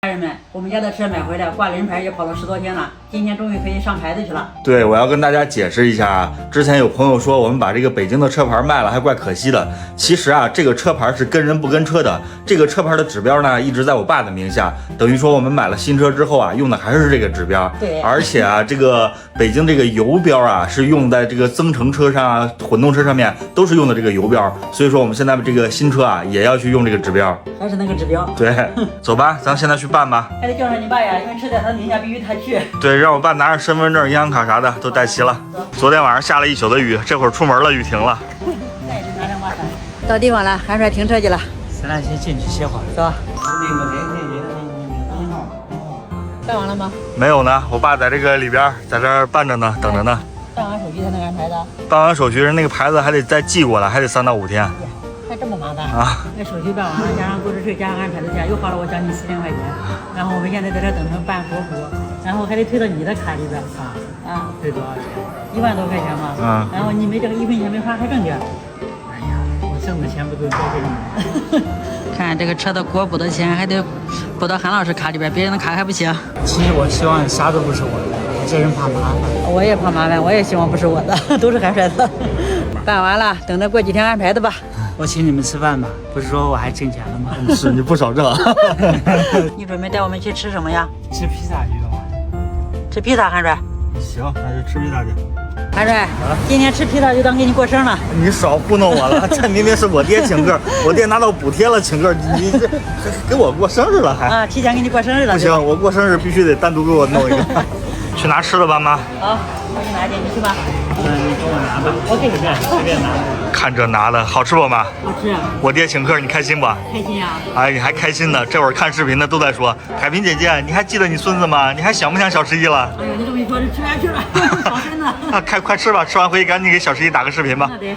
家人们，我们家的车买回来挂轮牌也跑了10多天了，今天终于可以上牌子去了。对，我要跟大家解释一下啊，之前有朋友说我们把这个北京的车牌卖了，还怪可惜的。其实啊，这个车牌是跟人不跟车的，这个车牌的指标呢一直在我爸的名下，等于说我们买了新车之后啊，用的还是这个指标。对，而且啊，这个北京这个油标啊是用在这个增程车上啊、混动车上面都是用的这个油标，所以说我们现在这个新车啊也要去用这个指标。还是那个指标。对，走吧，咱现在去办吧。还得叫上你爸呀，因为车在他名下，必须他去。对，让我爸拿着身份证、银行卡啥的都带齐了。昨天晚上下了一宿的雨，这会儿出门了，雨停了。那也是拿上麻烦。到地方了，韩帅停车去了。咱俩先进去歇会儿。走。办完了吗？没有呢，我爸在这个里边，在这儿办着呢，等着呢。办完手续才能安排的。办完手续，人那个牌子还得再寄过来，还得3到5天。还这么麻烦啊！那手续办完了，加上购置税，加上安排的钱，又花了我将近4000块钱。然后我们现在在这等着办国补，然后还得退到你的卡里边啊。退多少钱？1万多块钱嘛。然后你没这个1分钱没花，还挣点。哎呀，我挣的钱不都交给你了？看这个车的国补的钱还得补到韩老师卡里边，别人的卡还不行。其实我希望啥都不是我的，我这人怕麻烦。我也怕麻烦，我也希望不是我的，都是韩帅的。办完了，等着过几天安排的吧。我请你们吃饭吧，不是说我还挣钱了吗？是你不少挣。你准备带我们去吃什么呀？吃披萨去吧。吃披萨，韩帅。行，那就吃披萨去。韩帅，今天吃披萨就当给你过生了。你少糊弄我了，这明明是我爹请客，我爹拿到补贴了请客，你这给我过生日了还？啊，提前给你过生日了。不行，我过生日必须得单独给我弄一个。去拿吃的吧，妈。好，我去拿去，你去吧。你给我拿吧，我给你拿，随便拿。看这拿的好吃不，妈？好吃啊。我爹请客，你开心不？开心啊。哎，你还开心呢？这会儿看视频的都在说，海平姐姐，你还记得你孙子吗？你还想不想小11了？哎呦，你这么一说，这吃不下去了，好吃呢。啊，快吃吧，吃完回去赶紧给小11打个视频吧。那得。